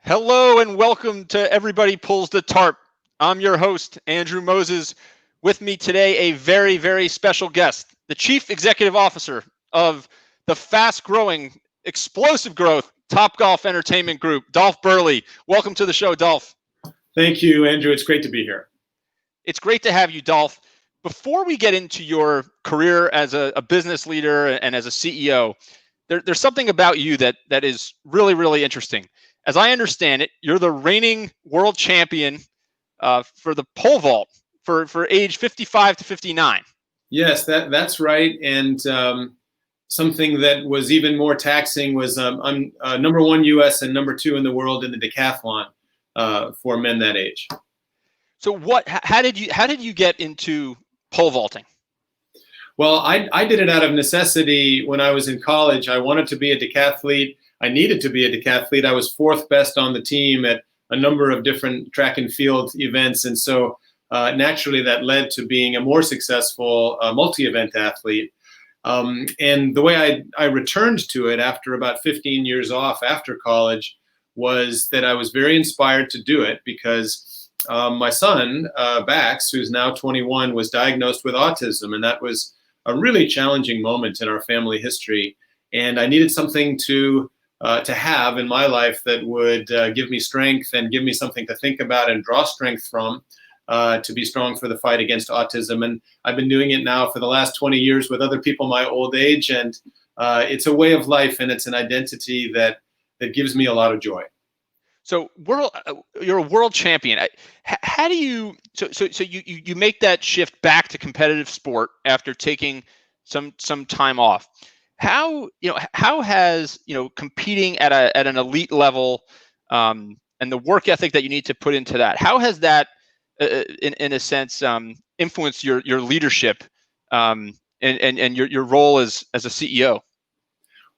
Hello and welcome to Everybody Pulls the Tarp. I'm your host, Andrew Moses. With me today, a very, very special guest, the Chief Executive Officer of the fast-growing, explosive growth Topgolf Entertainment Group, Dolf Berle. Welcome to the show, Dolf. Thank you, Andrew. It's great to be here. It's great to have you, Dolf. Before we get into your career as a business leader and as a CEO, there's something about you that is really, really interesting. As I understand it, you're the reigning world champion for the pole vault for age 55 to 59. Yes, that's right. And something that was even more taxing was I'm number one U.S. and number two in the world in the decathlon for men that age. So how did you get into pole vaulting? Well, I did it out of necessity when I was in college. I wanted to be a decathlete. I needed to be a decathlete. I was fourth best on the team at a number of different track and field events. And so naturally that led to being a more successful multi-event athlete. And the way I returned to it after about 15 years off after college was that I was very inspired to do it because my son, Bax, who's now 21, was diagnosed with autism. And that was a really challenging moment in our family history. And I needed something to have in my life that would give me strength and give me something to think about and draw strength from to be strong for the fight against autism. And I've been doing it now for the last 20 years with other people my old age. And it's a way of life and it's an identity that gives me a lot of joy. So you're a world champion. How do you you make that shift back to competitive sport after taking some time off? How has competing at an elite level and the work ethic that you need to put into that, how has that in a sense influenced your leadership and your role as a CEO?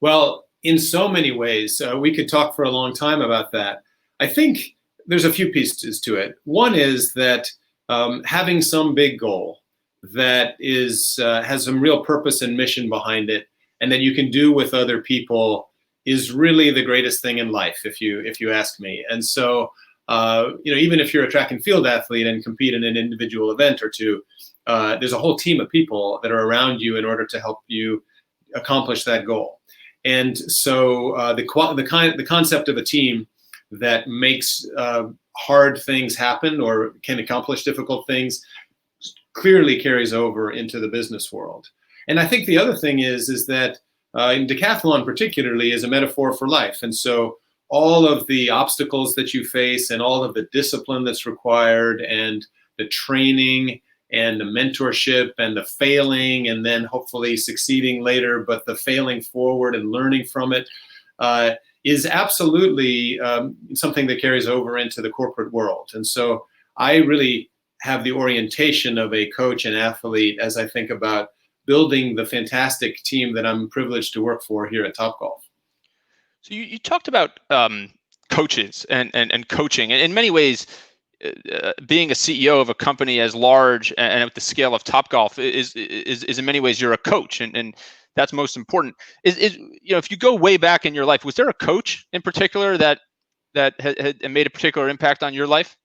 Well, in so many ways, we could talk for a long time about that. I think there's a few pieces to it. One is that having some big goal that has some real purpose and mission behind it, and that you can do with other people, is really the greatest thing in life, if you ask me. And so, even if you're a track and field athlete and compete in an individual event or two, there's a whole team of people that are around you in order to help you accomplish that goal. And so, the concept of a team that makes hard things happen or can accomplish difficult things clearly carries over into the business world. And I think the other thing is that in decathlon particularly is a metaphor for life. And so all of the obstacles that you face and all of the discipline that's required and the training and the mentorship and the failing and then hopefully succeeding later, but the failing forward and learning from it is absolutely something that carries over into the corporate world. And so I really have the orientation of a coach and athlete as I think about building the fantastic team that I'm privileged to work for here at Topgolf. So you talked about coaches and coaching, and in many ways, being a CEO of a company as large and at the scale of Topgolf is in many ways you're a coach, and that's most important. If you go way back in your life, was there a coach in particular that had made a particular impact on your life?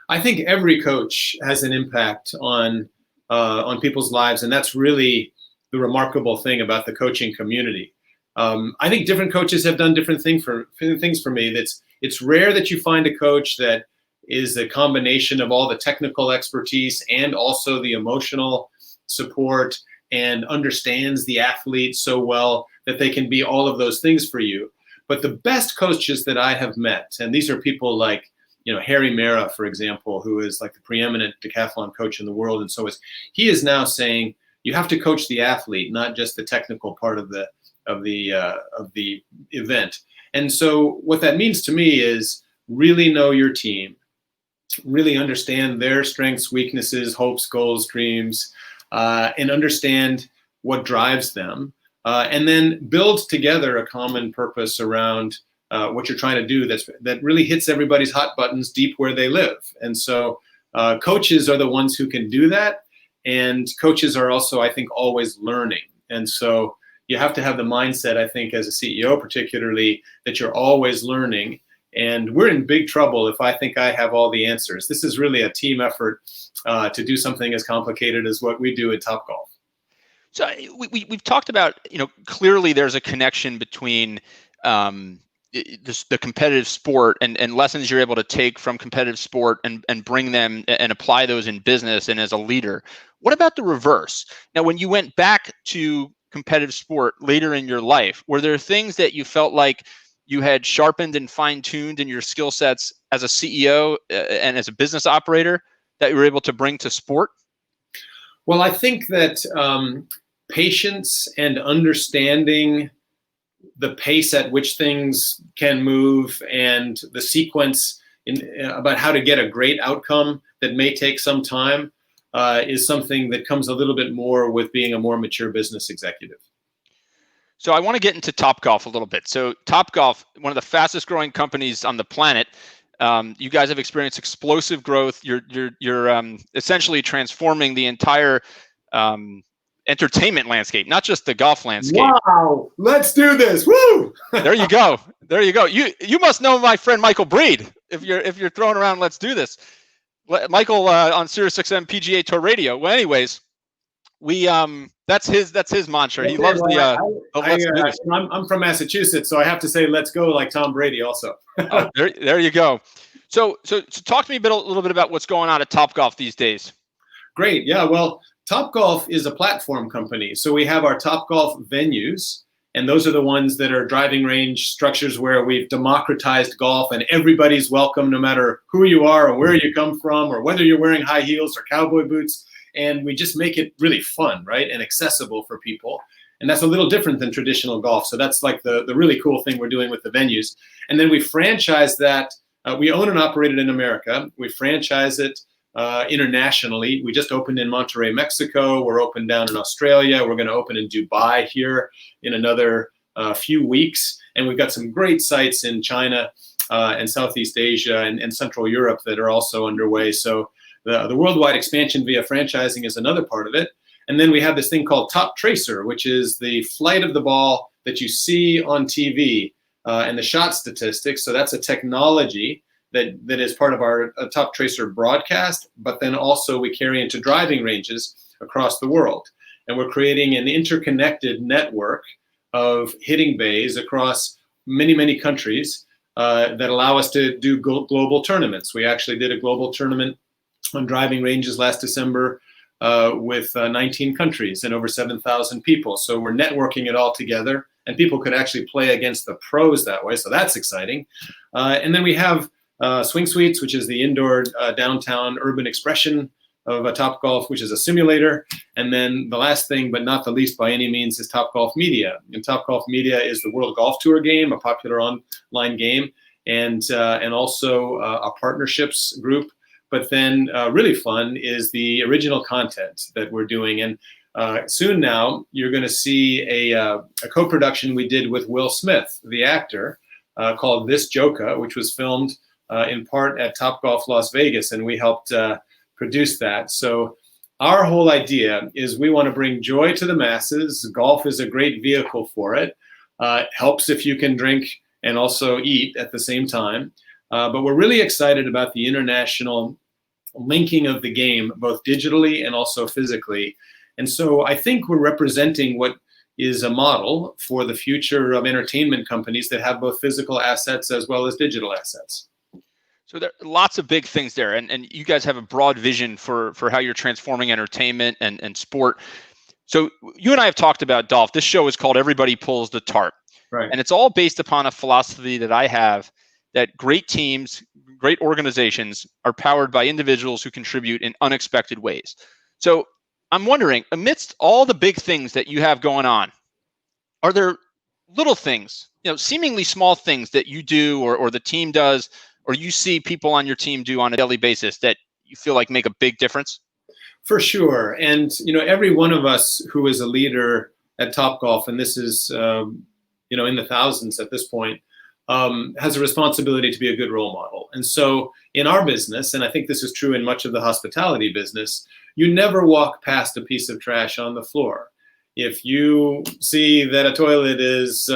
I think every coach has an impact on people's lives, and that's really the remarkable thing about the coaching community. I think different coaches have done different things for me. It's rare that you find a coach that is a combination of all the technical expertise and also the emotional support and understands the athlete so well that they can be all of those things for you. But the best coaches that I have met, and these are people like Harry Mara, for example, who is like the preeminent decathlon coach in the world. And so he is now saying you have to coach the athlete, not just the technical part of the event. And so what that means to me is really know your team, really understand their strengths, weaknesses, hopes, goals, dreams, and understand what drives them. And then build together a common purpose around what you're trying to do that really hits everybody's hot buttons deep where they live. And so coaches are the ones who can do that. And coaches are also, I think, always learning. And so you have to have the mindset, I think, as a CEO particularly, that you're always learning And we're in big trouble if I think I have all the answers. This is really a team effort to do something as complicated as what we do at Topgolf. So we've talked about, clearly there's a connection between the competitive sport and lessons you're able to take from competitive sport and bring them and apply those in business and as a leader. What about the reverse? Now, when you went back to competitive sport later in your life, were there things that you felt like you had sharpened and fine-tuned in your skill sets as a CEO and as a business operator that you were able to bring to sport? Well, I think that patience and understanding the pace at which things can move and the sequence about how to get a great outcome that may take some time is something that comes a little bit more with being a more mature business executive. So I want to get into Topgolf a little bit. So Topgolf, one of the fastest growing companies on the planet. You guys have experienced explosive growth. You're essentially transforming the entire entertainment landscape, not just the golf landscape. Wow, let's do this. Woo! There you go. There you go. You must know my friend Michael Breed if you're throwing around "Let's do this." Michael on SiriusXM PGA Tour Radio. Well, anyways, we that's his mantra. He loves let's do this. I'm from Massachusetts, so I have to say let's go like Tom Brady also. Oh, there you go. So talk to me a little bit about what's going on at Topgolf these days. Great. Yeah, well, Topgolf is a platform company. So we have our Topgolf venues, and those are the ones that are driving range structures where we've democratized golf and everybody's welcome no matter who you are or where you come from or whether you're wearing high heels or cowboy boots. And we just make it really fun, right, and accessible for people. And that's a little different than traditional golf. So that's like the really cool thing we're doing with the venues. And then we franchise that. We own and operate it in America. We franchise it internationally. We just opened in Monterrey, Mexico. We're open down in Australia. We're going to open in Dubai here in another few weeks. And we've got some great sites in China and Southeast Asia and Central Europe that are also underway. So the worldwide expansion via franchising is another part of it. And then we have this thing called Top Tracer, which is the flight of the ball that you see on TV and the shot statistics. So that's a technology that is part of our Top Tracer broadcast, but then also we carry into driving ranges across the world. And we're creating an interconnected network of hitting bays across many, many countries that allow us to do global tournaments. We actually did a global tournament on driving ranges last December with 19 countries and over 7,000 people. So we're networking it all together, and people could actually play against the pros that way. So that's exciting. And then we have Swing Suites, which is the indoor downtown urban expression of a Topgolf, which is a simulator. And then the last thing, but not the least by any means, is Topgolf Media. And Topgolf Media is the World Golf Tour game, a popular online game, and also a partnerships group. But then really fun is the original content that we're doing. And soon now, you're going to see a co-production we did with Will Smith, the actor, called This Joker, which was filmed in part at Topgolf Las Vegas, and we helped produce that. So our whole idea is we want to bring joy to the masses. Golf is a great vehicle for it. Helps if you can drink and also eat at the same time. But we're really excited about the international linking of the game, both digitally and also physically. And so I think we're representing what is a model for the future of entertainment companies that have both physical assets as well as digital assets. So there are lots of big things there, and you guys have a broad vision for how you're transforming entertainment and sport. So you and I have talked about, Dolf, this show is called Everybody Pulls the Tarp. Right. And it's all based upon a philosophy that I have that great teams, great organizations are powered by individuals who contribute in unexpected ways. So I'm wondering, amidst all the big things that you have going on, are there little things, seemingly small things that you do or the team does, or you see people on your team do on a daily basis that you feel like make a big difference? For sure. And, every one of us who is a leader at Topgolf, and this is, in the thousands at this point, has a responsibility to be a good role model. And so in our business, and I think this is true in much of the hospitality business, you never walk past a piece of trash on the floor. If you see that a toilet is,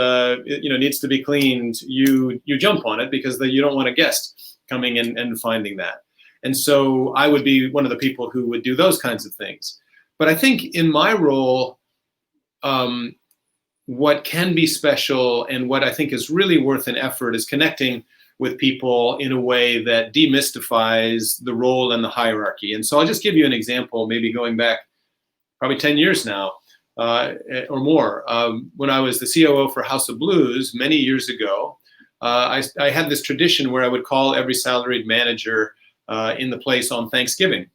needs to be cleaned, you jump on it because you don't want a guest coming in and finding that. And so I would be one of the people who would do those kinds of things. But I think in my role, what can be special and what I think is really worth an effort is connecting with people in a way that demystifies the role and the hierarchy. And so I'll just give you an example, maybe going back probably 10 years now or more. When I was the COO for House of Blues many years ago, I had this tradition where I would call every salaried manager in the place on Thanksgiving.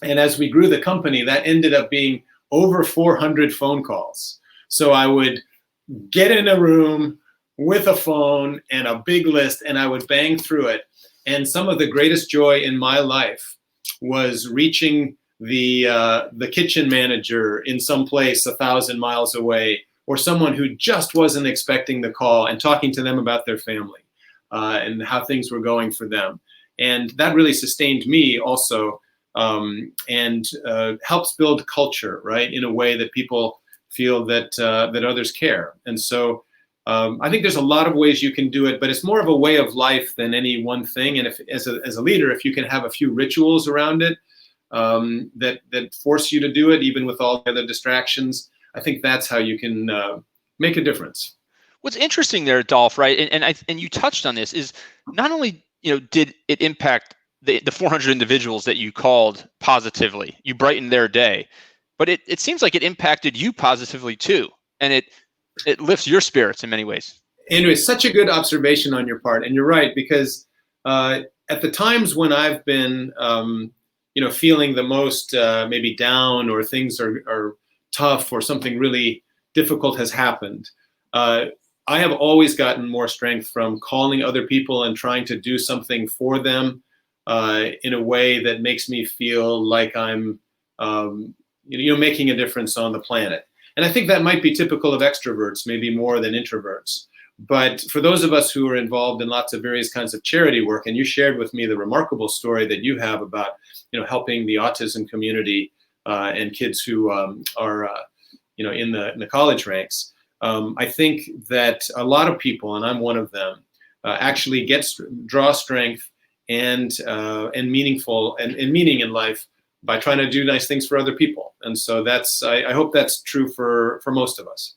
And as we grew the company, that ended up being over 400 phone calls. So I would get in a room with a phone and a big list, and I would bang through it. And some of the greatest joy in my life was reaching the kitchen manager in some place 1,000 miles away, or someone who just wasn't expecting the call, and talking to them about their family and how things were going for them. And that really sustained me also, and helps build culture, right, in a way that people feel that others care. And so I think there's a lot of ways you can do it, but it's more of a way of life than any one thing. And if, as a leader, if you can have a few rituals around it that force you to do it, even with all the other distractions, I think that's how you can make a difference. What's interesting there, Dolf, right, and you touched on this, is not only did it impact the 400 individuals that you called positively, you brightened their day, but it seems like it impacted you positively too, and it lifts your spirits in many ways. Anyway, such a good observation on your part, and you're right, because at the times when I've been feeling the most maybe down, or things are tough, or something really difficult has happened, I have always gotten more strength from calling other people and trying to do something for them in a way that makes me feel like I'm making a difference on the planet. And I think that might be typical of extroverts, maybe more than introverts. But for those of us who are involved in lots of various kinds of charity work, and you shared with me the remarkable story that you have about helping the autism community and kids who are in the college ranks, I think that a lot of people, and I'm one of them, actually draw strength and meaningful and meaning in life by trying to do nice things for other people. And so I hope that's true for most of us.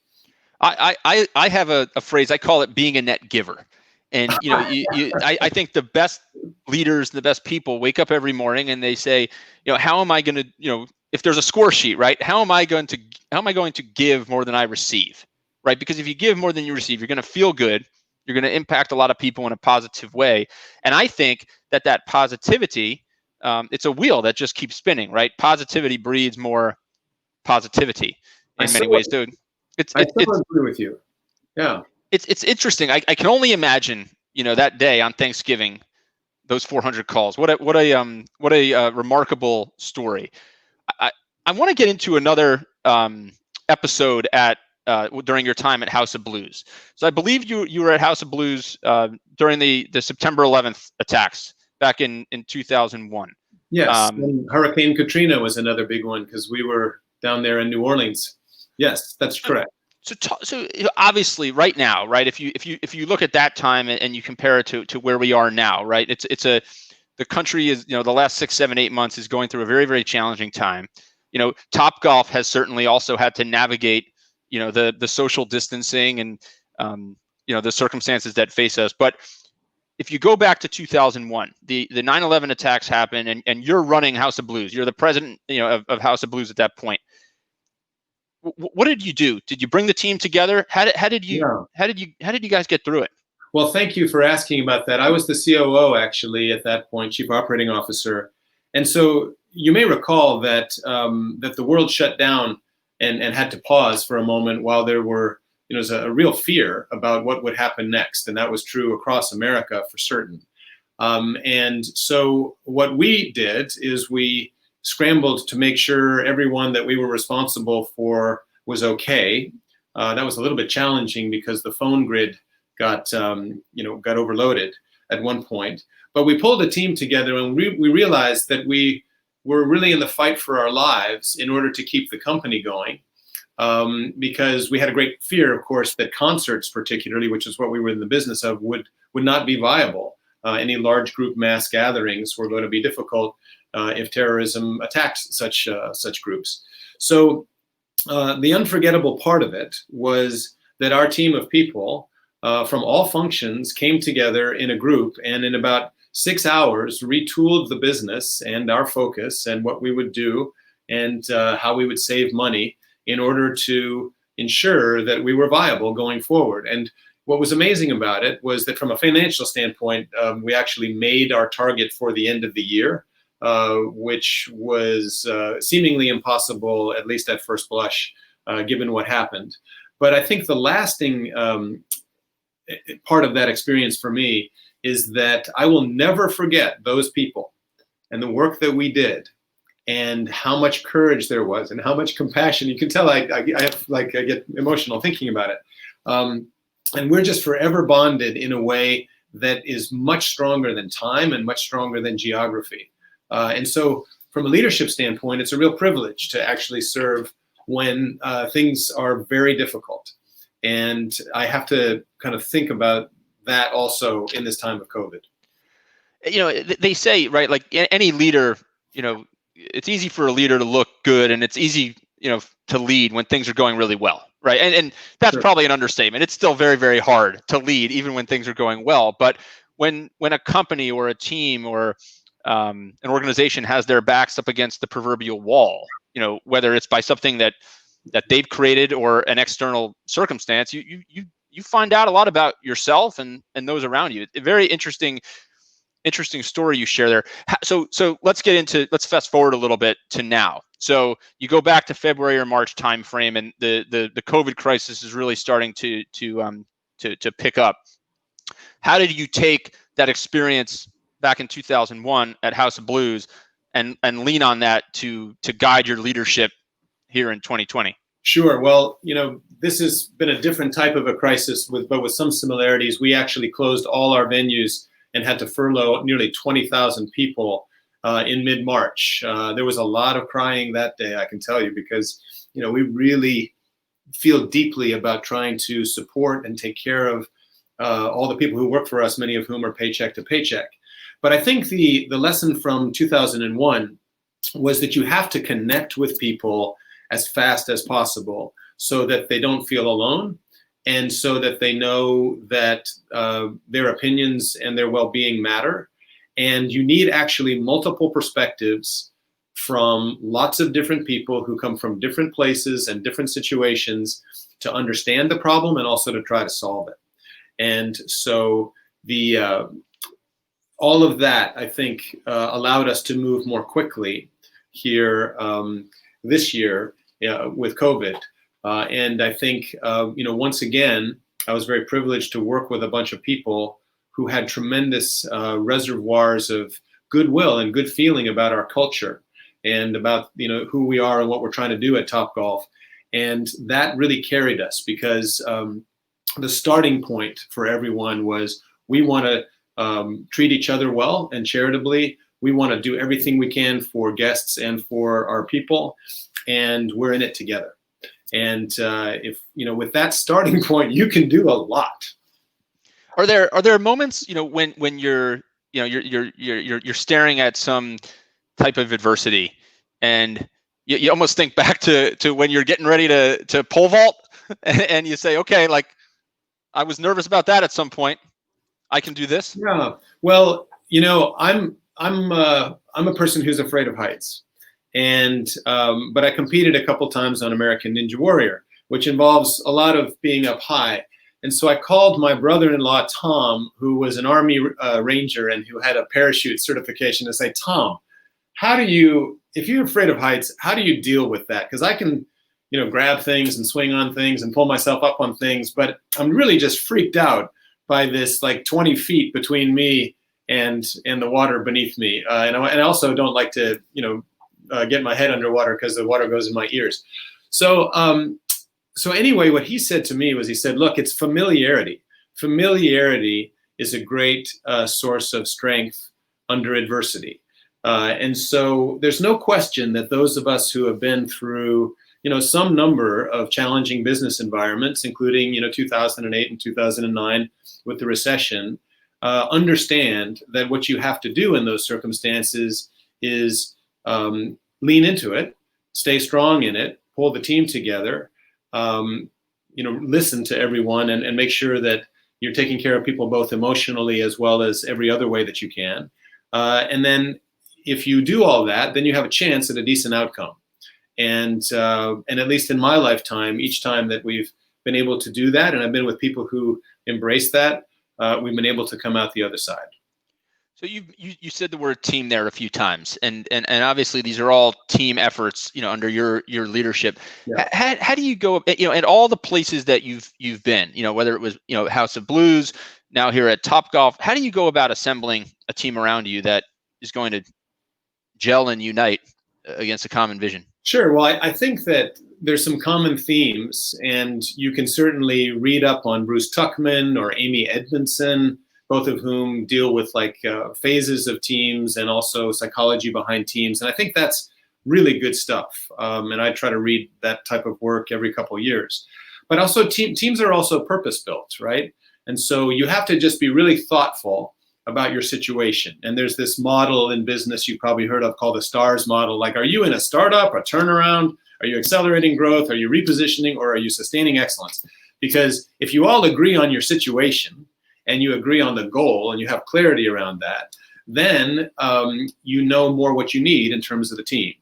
I have a phrase, I call it being a net giver. And I think the best leaders, the best people wake up every morning and they say, how am I going to, if there's a score sheet, right? How am I going to give more than I receive, right? Because if you give more than you receive, you're going to feel good. You're going to impact a lot of people in a positive way. And I think that positivity, it's a wheel that just keeps spinning, right? Positivity breeds more positivity in many ways, dude. I agree with you. Yeah. It's interesting. I can only imagine, that day on Thanksgiving, those 400 calls. What a remarkable story. I want to get into another episode during your time at House of Blues. So I believe you were at House of Blues during the September 11th attacks back in 2001. Yes, and Hurricane Katrina was another big one because we were down there in New Orleans. Yes, that's correct. So obviously, right now, right? If you look at that time and you compare it to where we are now, right? The country is, the last 6, 7, 8 months is going through a very, very challenging time. Topgolf has certainly also had to navigate, the social distancing and the circumstances that face us. But if you go back to 2001, the 9/11 attacks happen, and you're running House of Blues. You're the president, of House of Blues at that point. What did you do? Did you bring the team together? How did you guys get through it? Well, thank you for asking about that. I was the COO actually at that point, Chief Operating Officer, and so you may recall that that the world shut down and had to pause for a moment while there was a real fear about what would happen next, and that was true across America for certain. And so what we did is we scrambled to make sure everyone that we were responsible for was okay. That was a little bit challenging because the phone grid got overloaded at one point. But we pulled a team together, and we realized that we were really in the fight for our lives in order to keep the company going. because we had a great fear, of course, that concerts, particularly, which is what we were in the business of, would not be viable. Any large group mass gatherings were going to be difficult if terrorism attacked such groups. So the unforgettable part of it was that our team of people from all functions came together in a group, and in about 6 hours retooled the business and our focus and what we would do and how we would save money in order to ensure that we were viable going forward. And what was amazing about it was that from a financial standpoint, we actually made our target for the end of the year, which was seemingly impossible, at least at first blush, given what happened. But I think the lasting part of that experience for me is that I will never forget those people and the work that we did, and how much courage there was, and how much compassion. You can tell I get emotional thinking about it. And we're just forever bonded in a way that is much stronger than time and much stronger than geography. And so from a leadership standpoint, it's a real privilege to actually serve when things are very difficult. And I have to kind of think about that also in this time of COVID. You know, they say, right, like any leader, you know, it's easy for a leader to look good, and it's easy, you know, to lead when things are going really well, right? And that's Sure. probably an understatement. It's still very, very hard to lead even when things are going well. But when a company or a team or an organization has their backs up against the proverbial wall, you know, whether it's by something that they've created or an external circumstance, you find out a lot about yourself and those around you. A very interesting story you share there. So let's fast forward a little bit to now. So you go back to February or March timeframe, and the COVID crisis is really starting to pick up. How did you take that experience back in 2001 at House of Blues and lean on that to guide your leadership here in 2020? Sure. Well, you know, this has been a different type of a crisis, but with some similarities. We actually closed all our venues and had to furlough nearly 20,000 people in mid-March. There was a lot of crying that day, I can tell you, because, you know, we really feel deeply about trying to support and take care of all the people who work for us, many of whom are paycheck to paycheck. But I think the lesson from 2001 was that you have to connect with people as fast as possible so that they don't feel alone, and so that they know that their opinions and their well-being matter. And you need actually multiple perspectives from lots of different people who come from different places and different situations to understand the problem and also to try to solve it. And so all of that, I think, allowed us to move more quickly here this year with COVID. And I think, you know, once again, I was very privileged to work with a bunch of people who had tremendous reservoirs of goodwill and good feeling about our culture and about, you know, who we are and what we're trying to do at Topgolf. And that really carried us, because the starting point for everyone was we want to treat each other well and charitably. We want to do everything we can for guests and for our people, and we're in it together. And if, you know, with that starting point, you can do a lot. Are there moments, you know, when you're staring at some type of adversity, and you almost think back to when you're getting ready to pole vault, and you say, okay, like, I was nervous about that at some point, I can do this? Yeah. Well, you know, I'm a person who's afraid of heights. And but I competed a couple times on American Ninja Warrior, which involves a lot of being up high. And so I called my brother-in-law, Tom, who was an Army Ranger and who had a parachute certification, to say, Tom, if you're afraid of heights, how do you deal with that? Because I can, you know, grab things and swing on things and pull myself up on things, but I'm really just freaked out by this like 20 feet between me and the water beneath me. And I also don't like to, you know, get my head underwater because the water goes in my ears. So anyway, what he said to me was, he said, look, it's familiarity. Familiarity is a great source of strength under adversity. And so there's no question that those of us who have been through some number of challenging business environments, including 2008 and 2009 with the recession, understand that what you have to do in those circumstances is lean into it, stay strong in it, pull the team together, listen to everyone, and make sure that you're taking care of people both emotionally as well as every other way that you can. And then if you do all that, then you have a chance at a decent outcome. And at least in my lifetime, each time that we've been able to do that, and I've been with people who embrace that, we've been able to come out the other side. So you said the word team there a few times, and obviously these are all team efforts, under your leadership. Yeah. How do you go, at all the places that you've been, whether it was House of Blues, now here at Topgolf, how do you go about assembling a team around you that is going to gel and unite against a common vision? Sure. Well, I think that there's some common themes, and you can certainly read up on Bruce Tuckman or Amy Edmondson, both of whom deal with phases of teams and also psychology behind teams. And I think that's really good stuff. And I try to read that type of work every couple of years. But also teams are also purpose-built, right? And so you have to just be really thoughtful about your situation. And there's this model in business you probably heard of called the STARS model. Like, are you in a startup, a turnaround? Are you accelerating growth? Are you repositioning? Or are you sustaining excellence? Because if you all agree on your situation and you agree on the goal and you have clarity around that, then you know more what you need in terms of the team.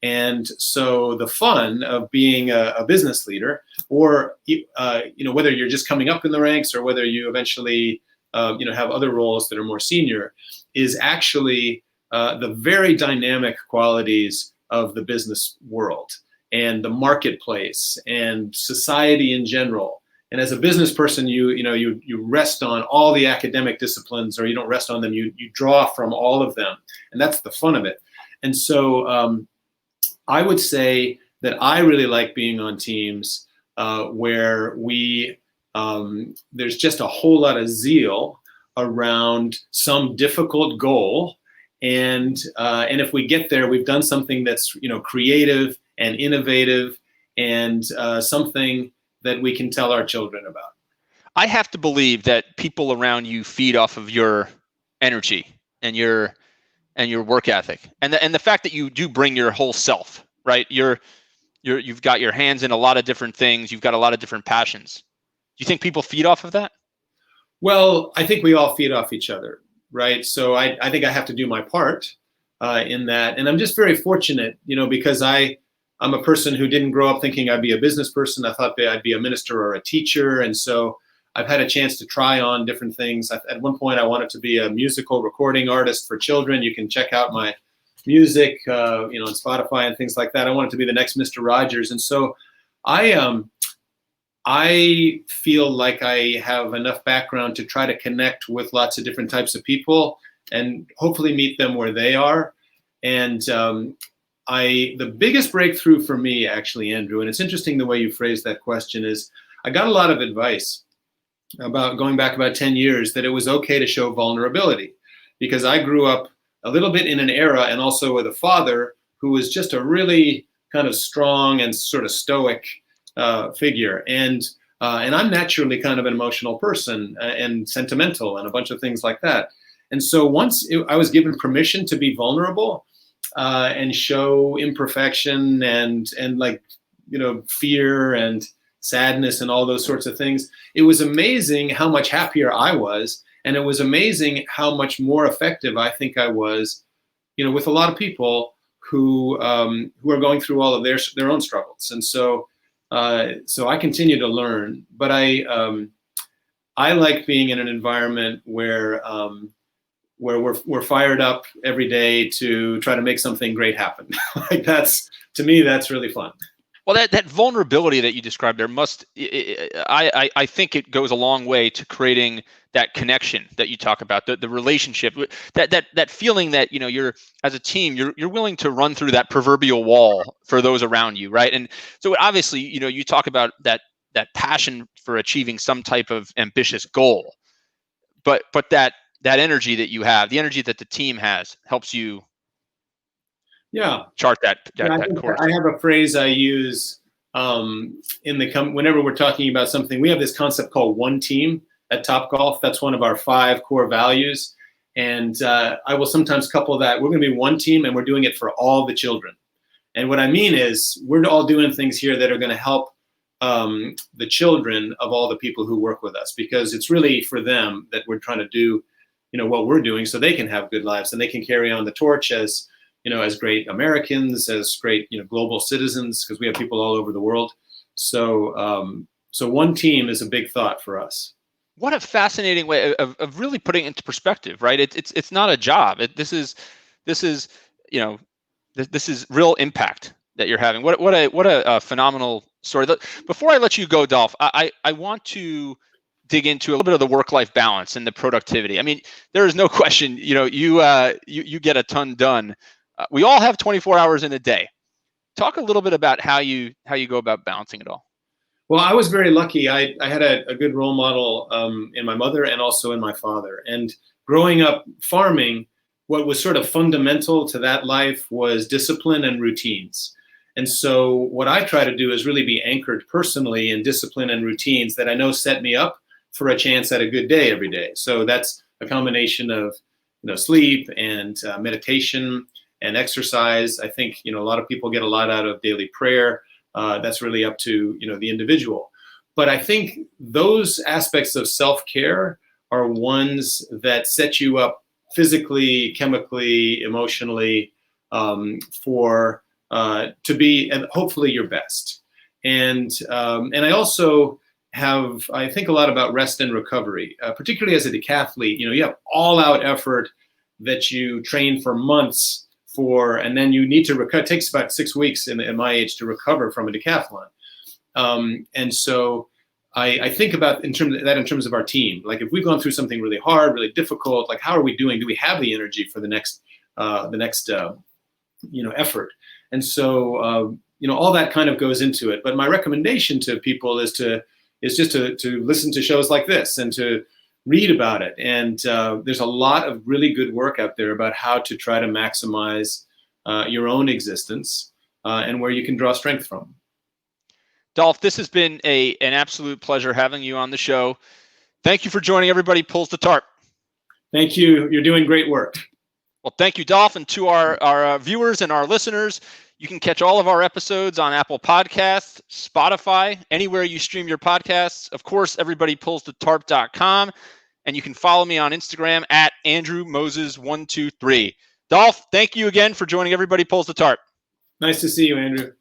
And so the fun of being a business leader, or whether you're just coming up in the ranks or whether you eventually have other roles that are more senior, is actually the very dynamic qualities of the business world and the marketplace and society in general. And as a business person, you rest on all the academic disciplines, or you don't rest on them. You draw from all of them, and that's the fun of it. And so I would say that I really like being on teams where there's just a whole lot of zeal around some difficult goal, and if we get there, we've done something that's creative and innovative, and something that we can tell our children about. I have to believe that people around you feed off of your energy and your work ethic, and the fact that you do bring your whole self, right? You've got your hands in a lot of different things. You've got a lot of different passions. Do you think people feed off of that? Well, I think we all feed off each other, right? So I think I have to do my part in that, and I'm just very fortunate, because I'm a person who didn't grow up thinking I'd be a business person. I thought that I'd be a minister or a teacher. And so I've had a chance to try on different things. At one point, I wanted to be a musical recording artist for children. You can check out my music, on Spotify and things like that. I wanted to be the next Mr. Rogers. And so I feel like I have enough background to try to connect with lots of different types of people and hopefully meet them where they are. And the biggest breakthrough for me, actually, Andrew, and it's interesting the way you phrased that question, is I got a lot of advice about going back about 10 years that it was okay to show vulnerability, because I grew up a little bit in an era and also with a father who was just a really kind of strong and sort of stoic figure. And I'm naturally kind of an emotional person and sentimental and a bunch of things like that. And so once I was given permission to be vulnerable, and show imperfection and fear and sadness and all those sorts of things, it was amazing how much happier I was, and it was amazing how much more effective I think I was, with a lot of people who are going through all of their own struggles. And so I continue to learn, but I like being in an environment where we're fired up every day to try to make something great happen. To me, that's really fun. Well, that vulnerability that you described there I think it goes a long way to creating that connection that you talk about, the relationship, that feeling that, you're, as a team, you're willing to run through that proverbial wall for those around you, right? And so obviously, you talk about that passion for achieving some type of ambitious goal, but that energy that you have, the energy that the team has, helps you chart that course. I have a phrase I use whenever we're talking about something, we have this concept called one team at Topgolf. That's one of our 5 core values. And I will sometimes couple that. We're going to be one team, and we're doing it for all the children. And what I mean is we're all doing things here that are going to help the children of all the people who work with us, because it's really for them that we're trying to do, what we're doing, so they can have good lives and they can carry on the torch as, as great Americans, as great, global citizens, because we have people all over the world. So, so one team is a big thought for us. What a fascinating way of really putting it into perspective, right? It's not a job. This is real impact that you're having. What a phenomenal story. Before I let you go, Dolf, I want to dig into a little bit of the work-life balance and the productivity. I mean, there is no question, you get a ton done. We all have 24 hours in a day. Talk a little bit about how you go about balancing it all. Well, I was very lucky. I had a good role model in my mother and also in my father. And growing up farming, what was sort of fundamental to that life was discipline and routines. And so what I try to do is really be anchored personally in discipline and routines that I know set me up for a chance at a good day every day. So that's a combination of sleep and meditation and exercise. I think a lot of people get a lot out of daily prayer. That's really up to the individual. But I think those aspects of self-care are ones that set you up physically, chemically, emotionally, to be, and hopefully, your best. And I also I think a lot about rest and recovery, particularly as a decathlete. You have all-out effort that you train for months for, and then you need to recover. It takes about 6 weeks in my age to recover from a decathlon. And so I think about in terms of our team. Like, if we've gone through something really hard, really difficult, like, how are we doing? Do we have the energy for the next effort? And so all that kind of goes into it. But my recommendation to people is just to listen to shows like this and to read about it. And there's a lot of really good work out there about how to try to maximize your own existence and where you can draw strength from. Dolf, this has been an absolute pleasure having you on the show. Thank you for joining Everybody Pulls the Tarp. Thank you. You're doing great work. Well, thank you, Dolf. And to our viewers and our listeners, you can catch all of our episodes on Apple Podcasts, Spotify, anywhere you stream your podcasts. Of course, everybodypullsthetarp.com. And you can follow me on Instagram at AndrewMoses123. Dolf, thank you again for joining Everybody Pulls the Tarp. Nice to see you, Andrew.